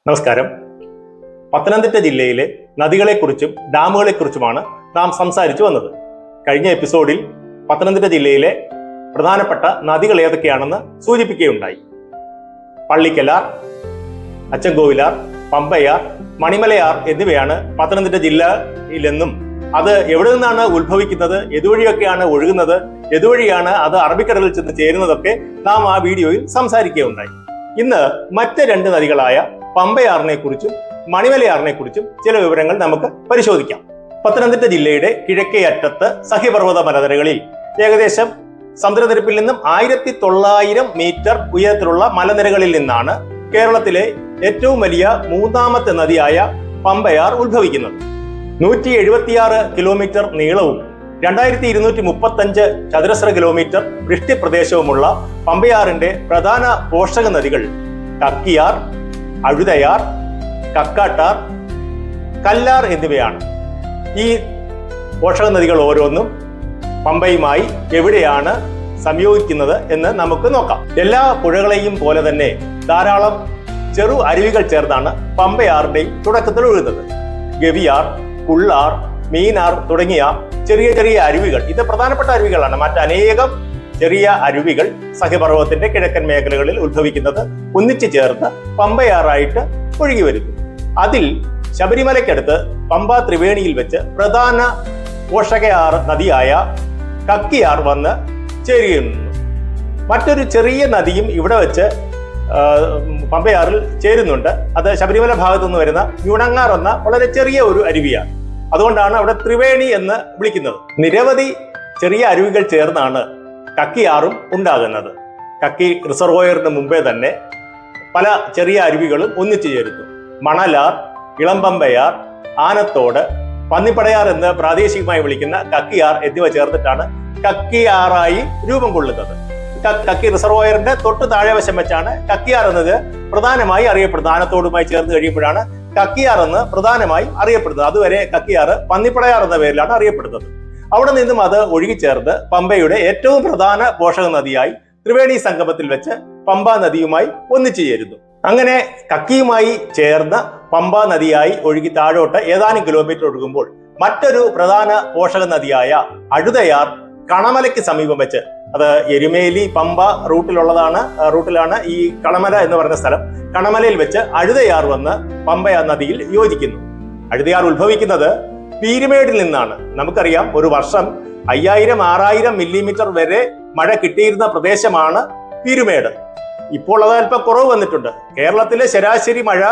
നമസ്കാരം. പത്തനംതിട്ട ജില്ലയിലെ നദികളെക്കുറിച്ചും ഡാമുകളെക്കുറിച്ചുമാണ് നാം സംസാരിച്ചു വന്നത്. കഴിഞ്ഞ എപ്പിസോഡിൽ പത്തനംതിട്ട ജില്ലയിലെ പ്രധാനപ്പെട്ട നദികൾ ഏതൊക്കെയാണെന്ന് സൂചിപ്പിക്കുകയുണ്ടായി. പള്ളിക്കലാർ, അച്ചൻകോവിലാർ, പമ്പയാർ, മണിമലയാർ എന്നിവയാണ് പത്തനംതിട്ട ജില്ലയിലെന്നും അത് എവിടെ നിന്നാണ് ഉത്ഭവിക്കുന്നത്, എതുവഴിയൊക്കെയാണ് ഒഴുകുന്നത്, എതുവഴിയാണ് അത് അറബിക്കടലിൽ ചെന്ന് ചേരുന്നതൊക്കെ നാം ആ വീഡിയോയിൽ സംസാരിക്കുകയുണ്ടായി. ഇന്ന് മറ്റ് രണ്ട് നദികളായ പമ്പയാറിനെ കുറിച്ചും മണിമലയാറിനെ കുറിച്ചും ചില വിവരങ്ങൾ നമുക്ക് പരിശോധിക്കാം. പത്തനംതിട്ട ജില്ലയുടെ കിഴക്കേ അറ്റത്ത് സഹ്യപർവ്വത മലനിരകളിൽ ഏകദേശം സമുദ്രനിരപ്പിൽ നിന്നും 1900 മീറ്റർ ഉയരത്തിലുള്ള മലനിരകളിൽ നിന്നാണ് കേരളത്തിലെ ഏറ്റവും വലിയ മൂന്നാമത്തെ നദിയായ പമ്പയാർ ഉത്ഭവിക്കുന്നത്. 176 കിലോമീറ്റർ നീളവും 2235 ചതുരശ്ര കിലോമീറ്റർ വൃഷ്ടിപ്രദേശവുമുള്ള പമ്പയാറിന്റെ പ്രധാന പോഷക നദികൾ കക്കിയാർ, അഴുതയാർ, കക്കാട്ടാർ, കല്ലാർ എന്നിവയാണ്. ഈ പോഷക നദികൾ ഓരോന്നും പമ്പയുമായി എവിടെയാണ് സംയോഗിക്കുന്നത് എന്ന് നമുക്ക് നോക്കാം. എല്ലാ പുഴകളെയും പോലെ തന്നെ ധാരാളം ചെറു അരുവികൾ ചേർന്നാണ് പമ്പയാറിന്റെ തുടക്കത്തിൽ ഒഴുകുന്നത്. ഗവിയാർ, കുള്ളാർ, മീനാർ തുടങ്ങിയ ചെറിയ ചെറിയ അരുവികൾ, ഇത് പ്രധാനപ്പെട്ട അരുവികളാണ്. മറ്റനേകം ചെറിയ അരുവികൾ സഹ്യപർവ്വതത്തിന്റെ കിഴക്കൻ മേഖലകളിൽ ഉത്ഭവിക്കുന്നത് ഒന്നിച്ചു ചേർന്ന് പമ്പയാറായിട്ട് ഒഴുകി വരുന്നു. അതിൽ ശബരിമലയ്ക്കടുത്ത് പമ്പ ത്രിവേണിയിൽ വെച്ച് പ്രധാന പോഷകയാർ നദിയായ കക്കിയാർ വന്ന് ചേരുന്നു. മറ്റൊരു ചെറിയ നദിയും ഇവിടെ വെച്ച് പമ്പയാറിൽ ചേരുന്നുണ്ട്. അത് ശബരിമല ഭാഗത്തു നിന്ന് വരുന്ന യുണങ്ങാർ എന്ന വളരെ ചെറിയ ഒരു അരുവിയാണ്. അതുകൊണ്ടാണ് അവിടെ ത്രിവേണി എന്ന് വിളിക്കുന്നത്. നിരവധി ചെറിയ അരുവികൾ ചേർന്നാണ് കക്കിയാറും ഉണ്ടാകുന്നത്. കക്കി റിസർവോയറിന് മുമ്പേ തന്നെ പല ചെറിയ അരുവികളും ഒന്നിച്ചു ചേരുന്നു. മണലാർ, ഇളമ്പമ്പയാർ, ആനത്തോട്, പന്നിപ്പടയാർ എന്ന് പ്രാദേശികമായി വിളിക്കുന്ന കക്കിയാർ എന്നിവ ചേർന്നിട്ടാണ് കക്കിയാറായി രൂപം കൊള്ളുന്നത്. കക്കി റിസർവോയറിന്റെ തൊട്ട് താഴെ വശം വെച്ചാണ് കക്കിയാർ എന്നത് പ്രധാനമായി അറിയപ്പെടുന്നത്. ആനത്തോടുമായി ചേർന്ന് കഴിയുമ്പോഴാണ് കക്കിയാർ എന്ന് പ്രധാനമായി അറിയപ്പെടുന്നത്. അതുവരെ കക്കിയാർ പന്നിപ്പടയാർ എന്ന പേരിലാണ് അറിയപ്പെടുന്നത്. അവിടെ നിന്നും അത് ഒഴുകിച്ചേർന്ന് പമ്പയുടെ ഏറ്റവും പ്രധാന പോഷക നദിയായി ത്രിവേണി സംഗമത്തിൽ വെച്ച് പമ്പാ നദിയുമായി ഒന്നിച്ചു ചേരുന്നു. അങ്ങനെ കക്കിയുമായി ചേർന്ന് പമ്പാ നദിയായി ഒഴുകി താഴോട്ട് ഏതാനും കിലോമീറ്റർ ഒഴുകുമ്പോൾ മറ്റൊരു പ്രധാന പോഷക നദിയായ അഴുതയാർ കണമലയ്ക്ക് സമീപം വെച്ച്, അത് എരുമേലി പമ്പ റൂട്ടിലാണ് ഈ കണമല എന്ന് പറയുന്ന സ്ഥലം. കണമലയിൽ വെച്ച് അഴുതയാർ വന്ന് പമ്പയാർ നദിയിൽ യോജിക്കുന്നു. അഴുതയാർ ഉത്ഭവിക്കുന്നത് പീരുമേടിൽ നിന്നാണ്. നമുക്കറിയാം, ഒരു വർഷം 5000-6000 മില്ലിമീറ്റർ വരെ മഴ കിട്ടിയിരുന്ന പ്രദേശമാണ് പീരുമേട്. ഇപ്പോൾ അത് അല്പം കുറവ് വന്നിട്ടുണ്ട്. കേരളത്തിലെ ശരാശരി മഴ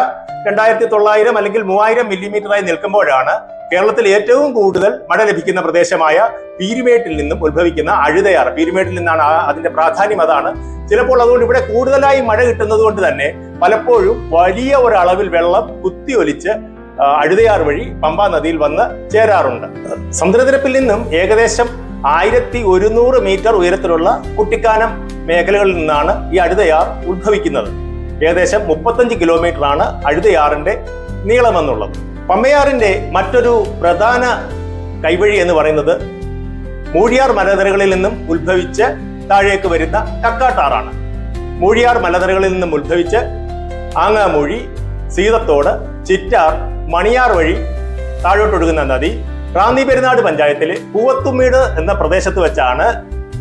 2900 അല്ലെങ്കിൽ 3000 മില്ലിമീറ്ററായി നിൽക്കുമ്പോഴാണ് കേരളത്തിൽ ഏറ്റവും കൂടുതൽ മഴ ലഭിക്കുന്ന പ്രദേശമായ പീരുമേട്ടിൽ നിന്നും ഉത്ഭവിക്കുന്ന അഴുതയാർ. പീരുമേട്ടിൽ നിന്നാണ് അതിന്റെ പ്രാധാന്യം. അതാണ് ചിലപ്പോൾ അതുകൊണ്ട് ഇവിടെ കൂടുതലായി മഴ കിട്ടുന്നത് കൊണ്ട് തന്നെ പലപ്പോഴും വലിയ ഒരളവിൽ വെള്ളം കുത്തിയൊലിച്ച് അഴുതയാർ വഴി പമ്പാ നദിയിൽ വന്ന് ചേരാറുണ്ട്. സമുദ്രനിരപ്പിൽ നിന്നും ഏകദേശം 1100 മീറ്റർ ഉയരത്തിലുള്ള കുട്ടിക്കാനം മേഖലകളിൽ നിന്നാണ് ഈ അഴുതയാർ ഉത്ഭവിക്കുന്നത്. ഏകദേശം 35 കിലോമീറ്റർ ആണ് അഴുതയാറിന്റെ നീളമെന്നുള്ളത്. പമ്പയാറിന്റെ മറ്റൊരു പ്രധാന കൈവഴി എന്ന് പറയുന്നത് മൂഴിയാർ മലനിരകളിൽ നിന്നും ഉത്ഭവിച്ച് താഴേക്ക് വരുന്ന കക്കാട്ടാറാണ്. മൂഴിയാർ മലനിരകളിൽ നിന്നും ഉത്ഭവിച്ച് ആങ്ങാമൂഴി, സീതത്തോട്, ചിറ്റാർ, മണിയാർ വഴി താഴോട്ടൊഴുകുന്ന നദി റാന്നി പെരുന്നാട് പഞ്ചായത്തിലെ പൂവത്തുമീട് എന്ന പ്രദേശത്ത് വെച്ചാണ്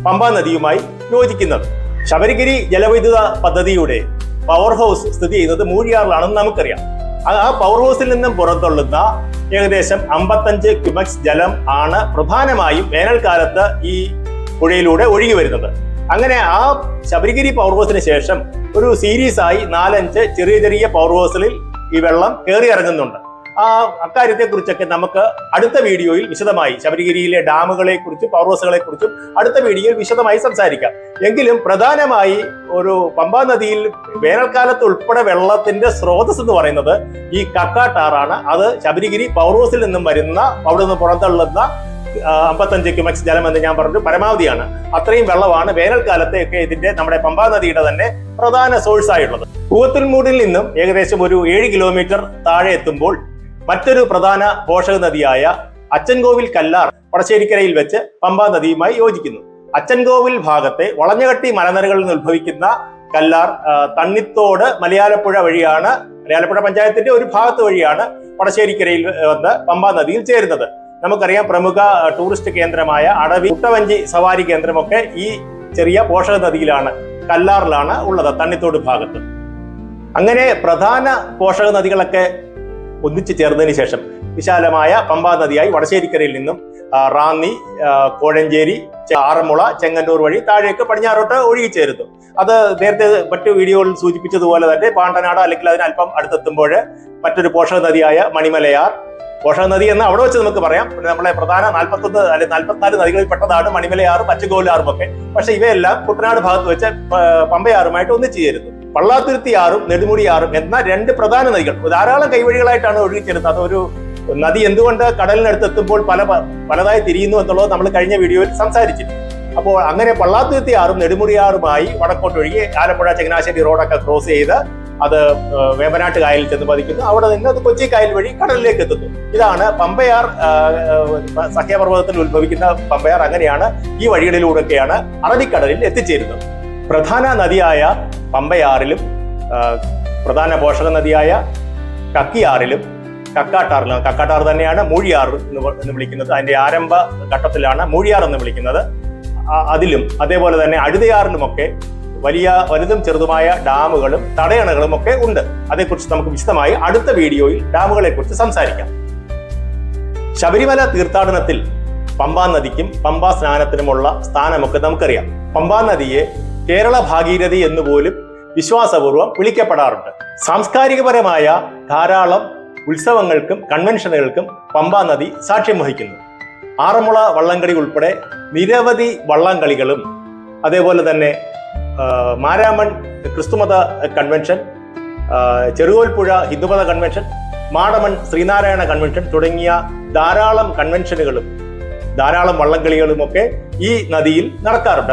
പമ്പാ നദിയുമായി യോജിക്കുന്നത്. ശബരിഗിരി ജലവൈദ്യുത പദ്ധതിയുടെ പവർ ഹൗസ് സ്ഥിതി ചെയ്യുന്നത് മൂഴിയാറിലാണെന്ന് നമുക്കറിയാം. ആ പവർ ഹൗസിൽ നിന്നും പുറത്തുള്ളുന്ന ഏകദേശം 55 ക്യുമെക്സ് ജലം ആണ് പ്രധാനമായും വേനൽക്കാലത്ത് ഈ പുഴയിലൂടെ ഒഴുകി വരുന്നത്. അങ്ങനെ ആ ശബരിഗിരി പവർ ഹൗസിന് ശേഷം ഒരു സീരീസായി 4-5 ചെറിയ ചെറിയ പവർ ഹൗസിൽ ഈ വെള്ളം കയറി ഇറങ്ങുന്നുണ്ട്. അക്കാര്യത്തെ കുറിച്ചൊക്കെ നമുക്ക് അടുത്ത വീഡിയോയിൽ വിശദമായി, ശബരിഗിരിയിലെ ഡാമുകളെ കുറിച്ചും പവർ ഹൗസുകളെ കുറിച്ചും അടുത്ത വീഡിയോയിൽ വിശദമായി സംസാരിക്കാം. എങ്കിലും പ്രധാനമായി ഒരു പമ്പാ നദിയിൽ വേനൽക്കാലത്ത് ഉൾപ്പെടെ വെള്ളത്തിന്റെ സ്രോതസ് എന്ന് പറയുന്നത് ഈ കക്കാട്ടാറാണ്. അത് ശബരിഗിരി പവർ ഹൗസിൽ നിന്നും വരുന്ന, അവിടെ നിന്ന് പുറന്തള്ളുന്ന 55 ക്യുമെക്സ് ജലം എന്ന് ഞാൻ പറഞ്ഞു, പരമാവധിയാണ്. അത്രയും വെള്ളമാണ് വേനൽക്കാലത്തെയൊക്കെ ഇതിന്റെ നമ്മുടെ പമ്പാ നദിയുടെ തന്നെ പ്രധാന സോഴ്സ് ആയിട്ടുള്ളത്. പൂവത്തുൽമൂടിൽ നിന്നും ഏകദേശം ഒരു 7 കിലോമീറ്റർ താഴെ എത്തുമ്പോൾ മറ്റൊരു പ്രധാന പോഷക നദിയായ അച്ചൻകോവിൽ കല്ലാർ വടശ്ശേരിക്കരയിൽ വെച്ച് പമ്പാ നദിയുമായി യോജിക്കുന്നു. അച്ചൻകോവിൽ ഭാഗത്തെ വളഞ്ഞകട്ടി മലനിരകളിൽ നിന്ന് ഉത്ഭവിക്കുന്ന കല്ലാർ തണ്ണിത്തോട് മലയാലപ്പുഴ വഴിയാണ് ആലപ്പുഴ പഞ്ചായത്തിന്റെ ഒരു ഭാഗത്ത് വഴിയാണ് വടശ്ശേരിക്കരയിൽ വന്ന് പമ്പാ നദിയിൽ ചേരുന്നത്. നമുക്കറിയാം പ്രമുഖ ടൂറിസ്റ്റ് കേന്ദ്രമായ അടവി കുട്ടവഞ്ചി സവാരി കേന്ദ്രമൊക്കെ ഈ ചെറിയ പോഷക നദിയിലാണ്, കല്ലാറിലാണ് ഉള്ളത്, തണ്ണിത്തോട് ഭാഗത്ത്. അങ്ങനെ പ്രധാന പോഷക നദികളൊക്കെ ഒന്നിച്ചു ചേർന്നതിന് ശേഷം വിശാലമായ പമ്പാ നദിയായി വടശ്ശേരിക്കരയിൽ നിന്നും റാന്നി, കോഴഞ്ചേരി, ആറന്മുള, ചെങ്ങന്നൂർ വഴി താഴേക്ക് പടിഞ്ഞാറോട്ട് ഒഴുകിച്ചേരുന്നു. അത് നേരത്തെ മറ്റു വീഡിയോകളിൽ സൂചിപ്പിച്ചതുപോലെ തന്നെ പാണ്ടനാട് അല്ലെങ്കിൽ അതിന് അല്പം അടുത്തെത്തുമ്പോൾ മറ്റൊരു പോഷക നദിയായ മണിമലയാർ, പോഷക നദി എന്ന് അവിടെ വെച്ച് നമുക്ക് പറയാം. പിന്നെ നമ്മളെ പ്രധാന 41 അല്ലെങ്കിൽ 44 നദികളിൽ പെട്ടതാണ് മണിമലയാറും പച്ചകോലാറും ഒക്കെ. പക്ഷെ ഇവയെല്ലാം കുട്ടനാട് ഭാഗത്ത് വെച്ച് പമ്പയാറുമായിട്ട് ഒന്നിച്ചു ചേരുന്നു. പള്ളാത്തുരുത്തിയാറും നെടുമുടിയാറും എന്ന രണ്ട് പ്രധാന നദികൾ ധാരാളം കൈവഴികളായിട്ടാണ് ഒഴുകിച്ചേരുന്നത്. അതൊരു നദി എന്തുകൊണ്ട് കടലിനടുത്ത് എത്തുമ്പോൾ പലതായി തിരിയുന്നു എന്നുള്ളത് നമ്മൾ കഴിഞ്ഞ വീഡിയോയിൽ സംസാരിച്ചിരുന്നു. അപ്പോൾ അങ്ങനെ പള്ളാത്തുരുത്തിയാറും നെടുമുടിയാറുമായി വടക്കോട്ടൊഴുകി ആലപ്പുഴ ചങ്ങനാശ്ശേരി റോഡൊക്കെ ക്രോസ് ചെയ്ത് അത് വേമ്പനാട്ട് കായലിൽ ചെന്ന് പതിക്കുന്നു. അവിടെ നിന്ന് അത് കൊച്ചി കായൽ വഴി കടലിലേക്ക് എത്തുന്നു. ഇതാണ് പമ്പയാർ, സഖ്യപർവ്വതത്തിൽ ഉത്ഭവിക്കുന്ന പമ്പയാർ. അങ്ങനെയാണ് ഈ വഴികളിലൂടെയൊക്കെയാണ് അറബിക്കടലിൽ എത്തിച്ചേരുന്നത്. പ്രധാന നദിയായ പമ്പയാറിലും പ്രധാന പോഷക നദിയായ കക്കിയാറിലും കക്കാട്ടാർ തന്നെയാണ് മൂഴിയാർ എന്ന് വിളിക്കുന്നത്. അതിന്റെ ആരംഭ ഘട്ടത്തിലാണ് മൂഴിയാർ എന്ന് വിളിക്കുന്നത്. അതിലും അതേപോലെ തന്നെ അഴുതയാറിലുമൊക്കെ വലുതും ചെറുതുമായ ഡാമുകളും തടയണകളും ഒക്കെ ഉണ്ട്. അതേക്കുറിച്ച് നമുക്ക് വിശദമായി അടുത്ത വീഡിയോയിൽ ഡാമുകളെ കുറിച്ച് സംസാരിക്കാം. ശബരിമല തീർത്ഥാടനത്തിൽ പമ്പാ നദിക്കും പമ്പാ സ്നാനത്തിനുമുള്ള സ്ഥാനമൊക്കെ നമുക്കറിയാം. പമ്പാ നദിയെ കേരള ഭാഗീരഥി എന്നുപോലും വിശ്വാസപൂർവ്വം വിളിക്കപ്പെടാറുണ്ട്. സാംസ്കാരികപരമായ ധാരാളം ഉത്സവങ്ങൾക്കും കൺവെൻഷനുകൾക്കും പമ്പാ നദി സാക്ഷ്യം വഹിക്കുന്നു. ആറന്മുള വള്ളംകളി ഉൾപ്പെടെ നിരവധി വള്ളംകളികളും അതേപോലെ തന്നെ മാരാമൺ ക്രിസ്തുമത കൺവെൻഷൻ, ചെറുകോൽപ്പുഴ ഹിന്ദുമത കൺവെൻഷൻ, മാടമൺ ശ്രീനാരായണ കൺവെൻഷൻ തുടങ്ങിയ ധാരാളം കൺവെൻഷനുകളും ധാരാളം വള്ളംകളികളും ഒക്കെ ഈ നദിയിൽ നടക്കാറുണ്ട്.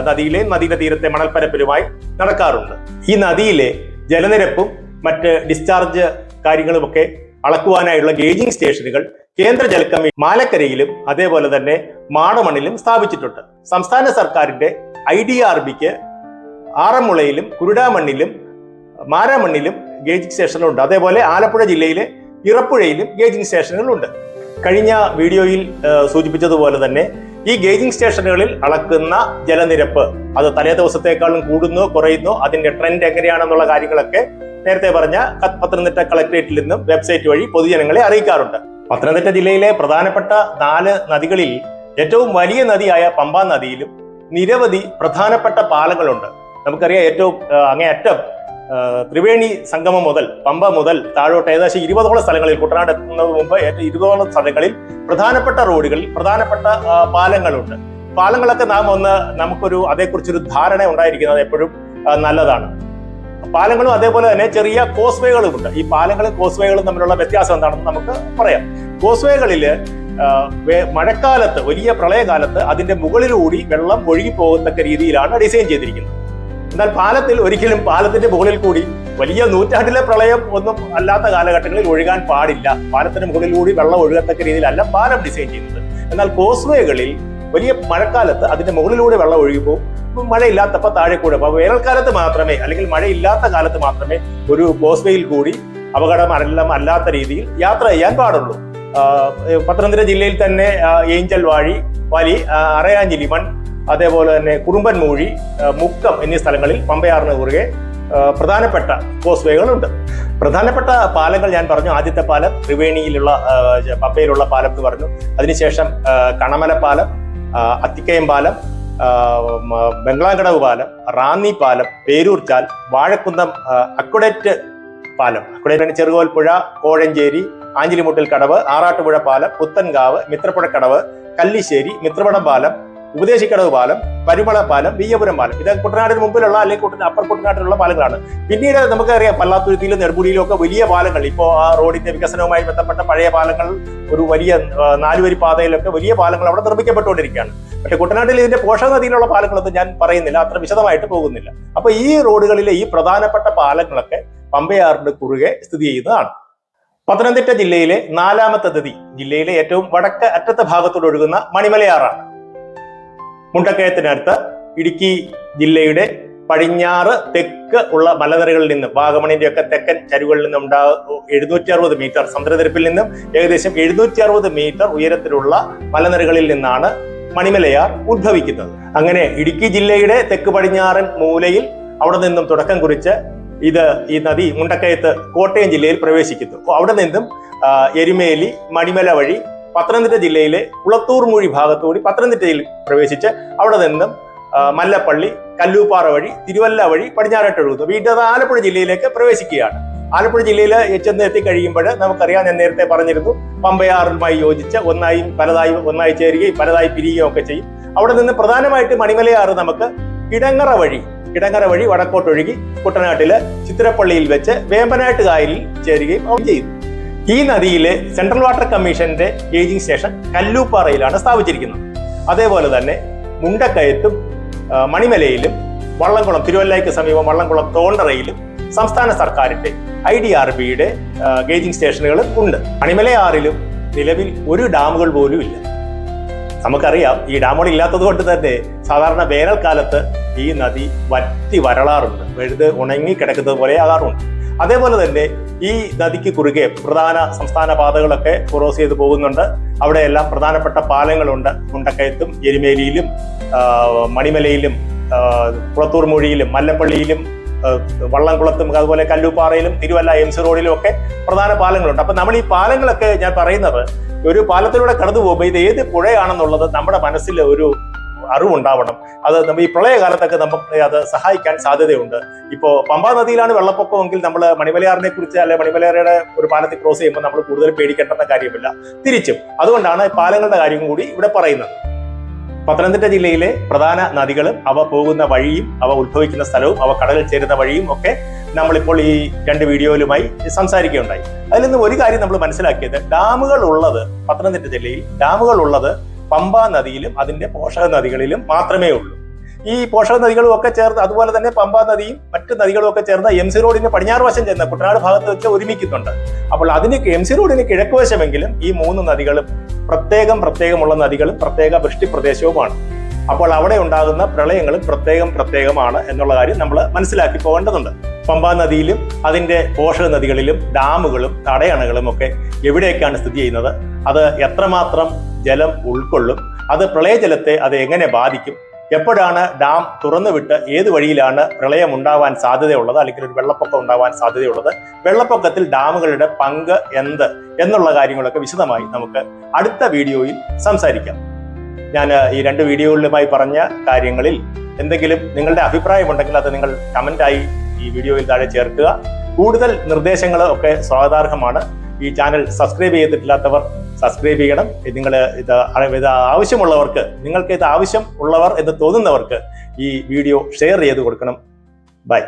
നദിയുടെ തീരത്തെ മണൽപ്പരപ്പിലുമായി നടക്കാറുണ്ട്. ഈ നദിയിലെ ജലനിരപ്പും മറ്റ് ഡിസ്ചാർജ് കാര്യങ്ങളുമൊക്കെ അളക്കുവാനായുള്ള ഗേജിംഗ് സ്റ്റേഷനുകൾ കേന്ദ്ര ജല കമ്മീഷൻ മാലക്കരയിലും അതേപോലെ തന്നെ മാടമണിലും സ്ഥാപിച്ചിട്ടുണ്ട്. സംസ്ഥാന സർക്കാരിന്റെ IDRBക്ക് ആറന്മുളയിലും കുരുടാമണ്ണിലും മാരാമണ്ണിലും ഗേജിംഗ് സ്റ്റേഷനുകളുണ്ട്. അതേപോലെ ആലപ്പുഴ ജില്ലയിലെ ഇറപ്പുഴയിലും ഗേജിംഗ് സ്റ്റേഷനുകളുണ്ട്. കഴിഞ്ഞ വീഡിയോയിൽ സൂചിപ്പിച്ചതുപോലെ തന്നെ ഈ ഗേജിംഗ് സ്റ്റേഷനുകളിൽ അളക്കുന്ന ജലനിരപ്പ് അത് തലേ ദിവസത്തേക്കാളും കൂടുന്നോ കുറയുന്നോ, അതിന്റെ ട്രെൻഡ് എങ്ങനെയാണെന്നുള്ള കാര്യങ്ങളൊക്കെ നേരത്തെ പറഞ്ഞ പത്തനംതിട്ട കളക്ടറേറ്റിൽ നിന്നും വെബ്സൈറ്റ് വഴി പൊതുജനങ്ങളെ അറിയിക്കാറുണ്ട്. പത്തനംതിട്ട ജില്ലയിലെ പ്രധാനപ്പെട്ട 4 നദികളിൽ ഏറ്റവും വലിയ നദിയായ പമ്പാ നദിയിലും നിരവധി പ്രധാനപ്പെട്ട പാലങ്ങളുണ്ട്. നമുക്കറിയാം ഏറ്റവും അങ്ങേയറ്റം ത്രിവേണി സംഗമം മുതൽ പമ്പ മുതൽ താഴോട്ട് ഏകദേശം 20ഓളം സ്ഥലങ്ങളിൽ, കുട്ടനാട് എത്തുന്നതിന് മുമ്പ് 20ഓളം സ്ഥലങ്ങളിൽ പ്രധാനപ്പെട്ട റോഡുകളിൽ പ്രധാനപ്പെട്ട പാലങ്ങളുണ്ട്. പാലങ്ങളൊക്കെ നമുക്കൊരു അതേക്കുറിച്ചൊരു ധാരണ ഉണ്ടായിരിക്കുന്നത് എപ്പോഴും നല്ലതാണ്. പാലങ്ങളും അതേപോലെ തന്നെ ചെറിയ കോസ്വേകളുമുണ്ട്. ഈ പാലങ്ങളും കോസ്വേകളും തമ്മിലുള്ള വ്യത്യാസം എന്താണെന്ന് നമുക്ക് പറയാം. കോസ്വേകളില് മഴക്കാലത്ത്, വലിയ പ്രളയകാലത്ത് അതിന്റെ മുകളിലൂടി വെള്ളം ഒഴുകി പോകത്തക്ക രീതിയിലാണ് ഡിസൈൻ ചെയ്തിരിക്കുന്നത്. എന്നാൽ പാലത്തിൽ ഒരിക്കലും പാലത്തിന്റെ മുകളിൽ കൂടി വലിയ നൂറ്റാണ്ടിലെ പ്രളയം ഒന്നും അല്ലാത്ത കാലഘട്ടങ്ങളിൽ ഒഴുകാൻ പാടില്ല. പാലത്തിന് മുകളിലൂടി വെള്ളം ഒഴുകത്തക്ക രീതിയിലല്ല പാലം ഡിസൈൻ ചെയ്യുന്നത്. എന്നാൽ കോസ്വേകളിൽ വലിയ മഴക്കാലത്ത് അതിന്റെ മുകളിലൂടെ വെള്ളം ഒഴുകുമ്പോൾ മഴയില്ലാത്തപ്പോൾ താഴെ കൂടെ, അപ്പോൾ വേനൽക്കാലത്ത് മാത്രമേ അല്ലെങ്കിൽ മഴയില്ലാത്ത കാലത്ത് മാത്രമേ ഒരു കോസ്വേയിൽ കൂടി അപകടം അല്ലാത്ത രീതിയിൽ യാത്ര ചെയ്യാൻ പാടുള്ളൂ. പത്തനംതിട്ട ജില്ലയിൽ തന്നെ ഏഞ്ചൽ വാലി, അറയാഞ്ചിലിമൺ, അതേപോലെ തന്നെ കുറുമ്പൻ മൂഴി, മുക്കം എന്നീ സ്ഥലങ്ങളിൽ പമ്പയാറിന് കുറുകെ പ്രധാനപ്പെട്ട കോസ്വേകളുണ്ട്. പ്രധാനപ്പെട്ട പാലങ്ങൾ ഞാൻ പറഞ്ഞു. ആദ്യത്തെ പാലം ത്രിവേണിയിലുള്ള പമ്പയിലുള്ള പാലം എന്ന് പറഞ്ഞു. അതിനുശേഷം കണമല പാലം, അത്തിക്കയം പാലം, ബംഗ്ലാങ്കടവ് പാലം, റാന്നി പാലം, പേരൂർ ചാൽ, വാഴക്കുന്നം അക്വഡേറ്റ് പാലം, അക്വഡേറ്റ് ചെറുകോൽപ്പുഴ, കോഴഞ്ചേരി, ആഞ്ചിലിമുട്ടിൽ കടവ്, ആറാട്ടുപുഴ പാലം, പുത്തൻകാവ്, മിത്രപ്പുഴ കടവ്, കല്ലിശ്ശേരി, മിത്രപടം പാലം, ഉപദേശിക്കടവ് പാലം, പരുമള പാലം, വിയ്യപുരം പാലം. ഇത് കുട്ടനാടിന് മുമ്പിലുള്ള അല്ലെങ്കിൽ അപ്പർ കുട്ടനാട്ടിലുള്ള പാലങ്ങളാണ്. പിന്നീട് നമുക്കറിയാം പള്ളാത്തുരുത്തിയിലും നെടുമുടിയിലും ഒക്കെ വലിയ പാലങ്ങൾ, ഇപ്പോൾ ആ റോഡിന്റെ വികസനവുമായി ബന്ധപ്പെട്ട പഴയ പാലങ്ങൾ, ഒരു വലിയ 4 വരി പാതയിലൊക്കെ വലിയ പാലങ്ങൾ അവിടെ നിർമ്മിക്കപ്പെട്ടുകൊണ്ടിരിക്കുകയാണ്. പക്ഷേ കുട്ടനാട്ടിൽ ഇതിന്റെ പോഷക നദിയിലുള്ള പാലങ്ങളൊന്നും ഞാൻ പറയുന്നില്ല, അത്ര വിശദമായിട്ട് പോകുന്നില്ല. അപ്പൊ ഈ റോഡുകളിലെ ഈ പ്രധാനപ്പെട്ട പാലങ്ങളൊക്കെ പമ്പയാറിന്റെ കുറുകെ സ്ഥിതി ചെയ്യുന്നതാണ്. പത്തനംതിട്ട ജില്ലയിലെ 4ാമത്തെ നദി, ജില്ലയിലെ ഏറ്റവും വടക്ക് അറ്റത്തെ ഭാഗത്തോട് ഒഴുകുന്ന മണിമലയാറാണ്. മുണ്ടക്കയത്തിനടുത്ത് ഇടുക്കി ജില്ലയുടെ പടിഞ്ഞാറ് തെക്ക് ഉള്ള മലനിരകളിൽ നിന്നും വാഗമണിന്റെ ഒക്കെ തെക്കൻ ചരിവുകളിൽ നിന്നും 760 മീറ്റർ സമുദ്രനിരപ്പിൽ നിന്നും ഏകദേശം 760 മീറ്റർ ഉയരത്തിലുള്ള മലനിരകളിൽ നിന്നാണ് മണിമലയാർ ഉദ്ഭവിക്കുന്നത്. അങ്ങനെ ഇടുക്കി ജില്ലയുടെ തെക്ക് പടിഞ്ഞാറൻ മൂലയിൽ അവിടെ നിന്നും തുടക്കം കുറിച്ച് ഈ നദി മുണ്ടക്കയത്ത് കോട്ടയം ജില്ലയിൽ പ്രവേശിക്കുന്നു. അവിടെ നിന്നും എരുമേലി മണിമല വഴി പത്തനംതിട്ട ജില്ലയിലെ കുളത്തൂർ മൂഴി ഭാഗത്തുകൂടി പത്തനംതിട്ട ജില്ലയിൽ പ്രവേശിച്ച് അവിടെ നിന്നും മല്ലപ്പള്ളി കല്ലൂപ്പാറ വഴി തിരുവല്ല വഴി പടിഞ്ഞാറോട്ട് ഒഴുകുന്നു. വീണ്ടും ആലപ്പുഴ ജില്ലയിലേക്ക് പ്രവേശിക്കുകയാണ്. ആലപ്പുഴ ജില്ലയിൽ ചെന്ന് എത്തിക്കഴിയുമ്പോൾ നമുക്കറിയാം, ഞാൻ നേരത്തെ പറഞ്ഞിരുന്നു, പമ്പയാറുമായി യോജിച്ച് ഒന്നായി ചേരുകയും പലതായി പിരിയുകയും ഒക്കെ ചെയ്യും. അവിടെ നിന്ന് പ്രധാനമായിട്ട് മണിമലയാറ് നമുക്ക് കിടങ്ങറ വഴി വടക്കോട്ടൊഴുകി കുട്ടനാട്ടില് ചിത്തിരപ്പള്ളിയിൽ വെച്ച് വേമ്പനാട്ട് കായലിൽ ചേരുകയും ചെയ്തു. ഈ നദിയിലെ സെൻട്രൽ വാട്ടർ കമ്മീഷന്റെ ഗേജിംഗ് സ്റ്റേഷൻ കല്ലൂപ്പാറയിലാണ് സ്ഥാപിച്ചിരിക്കുന്നത്. അതേപോലെ തന്നെ മുണ്ടക്കയത്തും മണിമലയിലും വള്ളംകുളം തിരുവല്ലയ്ക്ക് സമീപം വള്ളംകുളം തോണ്ടറയിലും സംസ്ഥാന സർക്കാരിന്റെ IDRBയുടെ ഗേജിംഗ് സ്റ്റേഷനുകളും ഉണ്ട്. മണിമലയാറിലും നിലവിൽ ഒരു ഡാമുകൾ പോലും ഇല്ല. നമുക്കറിയാം, ഈ ഡാമുകൾ ഇല്ലാത്തത് കൊണ്ട് തന്നെ സാധാരണ വേനൽക്കാലത്ത് ഈ നദി വറ്റി വരളാറുണ്ട്, വെഴുത് ഉണങ്ങി കിടക്കുന്നത് പോലെ ആകാറുണ്ട്. അതേപോലെ തന്നെ ഈ നദിക്ക് കുറുകെ പ്രധാന സംസ്ഥാന പാതകളൊക്കെ ക്രോസ് ചെയ്ത് പോകുന്നുണ്ട്. അവിടെയെല്ലാം പ്രധാനപ്പെട്ട പാലങ്ങളുണ്ട്. മുണ്ടക്കയത്തും എരുമേലിയിലും മണിമലയിലും കുളത്തൂർ മൂഴിയിലും മല്ലപ്പള്ളിയിലും വള്ളംകുളത്തും അതുപോലെ കല്ലൂപ്പാറയിലും തിരുവല്ല MC റോഡിലും ഒക്കെ പ്രധാന പാലങ്ങളുണ്ട്. അപ്പൊ നമ്മൾ ഈ പാലങ്ങളൊക്കെ ഞാൻ പറയുന്നത്, ഒരു പാലത്തിലൂടെ കടന്നു പോകുമ്പോൾ ഇത് ഏത് പുഴയാണെന്നുള്ളത് നമ്മുടെ മനസ്സിൽ ഒരു അറിവുണ്ടാവണം. അത് നമ്മൾ ഈ പ്രളയകാലത്തൊക്കെ നമുക്ക് അത് സഹായിക്കാൻ സാധ്യതയുണ്ട്. ഇപ്പോൾ പമ്പാ നദിയിലാണ് വെള്ളപ്പൊക്കമെങ്കിൽ നമ്മൾ മണിമലയാറിനെ കുറിച്ച് അല്ലെ മണിമലയാറുടെ ഒരു പാലത്തിൽ ക്രോസ് ചെയ്യുമ്പോൾ നമ്മൾ കൂടുതൽ പേടിക്കേണ്ടെന്ന കാര്യമില്ല. തിരിച്ചും അതുകൊണ്ടാണ് പാലങ്ങളുടെ കാര്യം കൂടി ഇവിടെ പറയുന്നത്. പത്തനംതിട്ട ജില്ലയിലെ പ്രധാന നദികളും അവ പോകുന്ന വഴിയും അവ ഉത്ഭവിക്കുന്ന സ്ഥലവും അവ കടലിൽ ചേരുന്ന വഴിയും ഒക്കെ നമ്മളിപ്പോൾ ഈ 2 വീഡിയോയിലുമായി സംസാരിക്കുകയുണ്ടായി. അതിൽ നിന്ന് ഒരു കാര്യം നമ്മൾ മനസ്സിലാക്കിയത്, ഡാമുകൾ ഉള്ളത് പത്തനംതിട്ട ജില്ലയിൽ ഡാമുകൾ ഉള്ളത് പമ്പാ നദിയിലും അതിന്റെ പോഷക നദികളിലും മാത്രമേ ഉള്ളൂ. ഈ പോഷക നദികളും ഒക്കെ ചേർന്ന്, അതുപോലെ തന്നെ പമ്പാ നദിയും മറ്റു നദികളും ഒക്കെ ചേർന്ന് MC റോഡിന് പടിഞ്ഞാറ് വശം ചെന്ന് കുട്ടനാട് ഭാഗത്ത് വെച്ച് ഒരുമിക്കുന്നുണ്ട്. അപ്പോൾ അതിന് MC റോഡിന് കിഴക്ക് വശമെങ്കിലും ഈ 3 നദികളും പ്രത്യേകമുള്ള നദികളും പ്രത്യേക വൃഷ്ടി പ്രദേശവുമാണ്. അപ്പോൾ അവിടെ ഉണ്ടാകുന്ന പ്രളയങ്ങളും പ്രത്യേകമാണ് എന്നുള്ള കാര്യം നമ്മൾ മനസ്സിലാക്കി പോകേണ്ടതുണ്ട്. പമ്പാ നദിയിലും അതിന്റെ പോഷക നദികളിലും ഡാമുകളും തടയണകളും ഒക്കെ എവിടെയൊക്കെയാണ് സ്ഥിതി ചെയ്യുന്നത്, അത് എത്രമാത്രം ജലം ഉൾക്കൊള്ളും, അത് പ്രളയജലത്തെ അത് എങ്ങനെ ബാധിക്കും, എപ്പോഴാണ് ഡാം തുറന്നുവിട്ട് ഏത് വഴിയിലാണ് പ്രളയം ഉണ്ടാവാൻ സാധ്യതയുള്ളത്, അല്ലെങ്കിൽ ഒരു വെള്ളപ്പൊക്കം ഉണ്ടാവാൻ സാധ്യതയുള്ളത്, വെള്ളപ്പൊക്കത്തിൽ ഡാമുകളുടെ പങ്ക് എന്ത് എന്നുള്ള കാര്യങ്ങളൊക്കെ വിശദമായി നമുക്ക് അടുത്ത വീഡിയോയിൽ സംസാരിക്കാം. ഞാൻ ഈ 2 വീഡിയോകളിലുമായി പറഞ്ഞ കാര്യങ്ങളിൽ എന്തെങ്കിലും നിങ്ങളുടെ അഭിപ്രായമുണ്ടെങ്കിൽ അത് നിങ്ങൾ കമന്റായി ഈ വീഡിയോയിൽ താഴെ ചേർക്കുക. കൂടുതൽ നിർദ്ദേശങ്ങൾ ഒക്കെ സ്വാഗതാർഹമാണ്. ഈ ചാനൽ സബ്സ്ക്രൈബ് ചെയ്തിട്ടില്ലാത്തവർ സബ്സ്ക്രൈബ് ചെയ്യണം. ഇത് ആവശ്യമുള്ളവർക്ക്, നിങ്ങൾക്ക് ഇത് ആവശ്യം ഉള്ളവർ എന്ന് തോന്നുന്നവർക്ക് ഈ വീഡിയോ ഷെയർ ചെയ്ത് കൊടുക്കണം. ബൈ.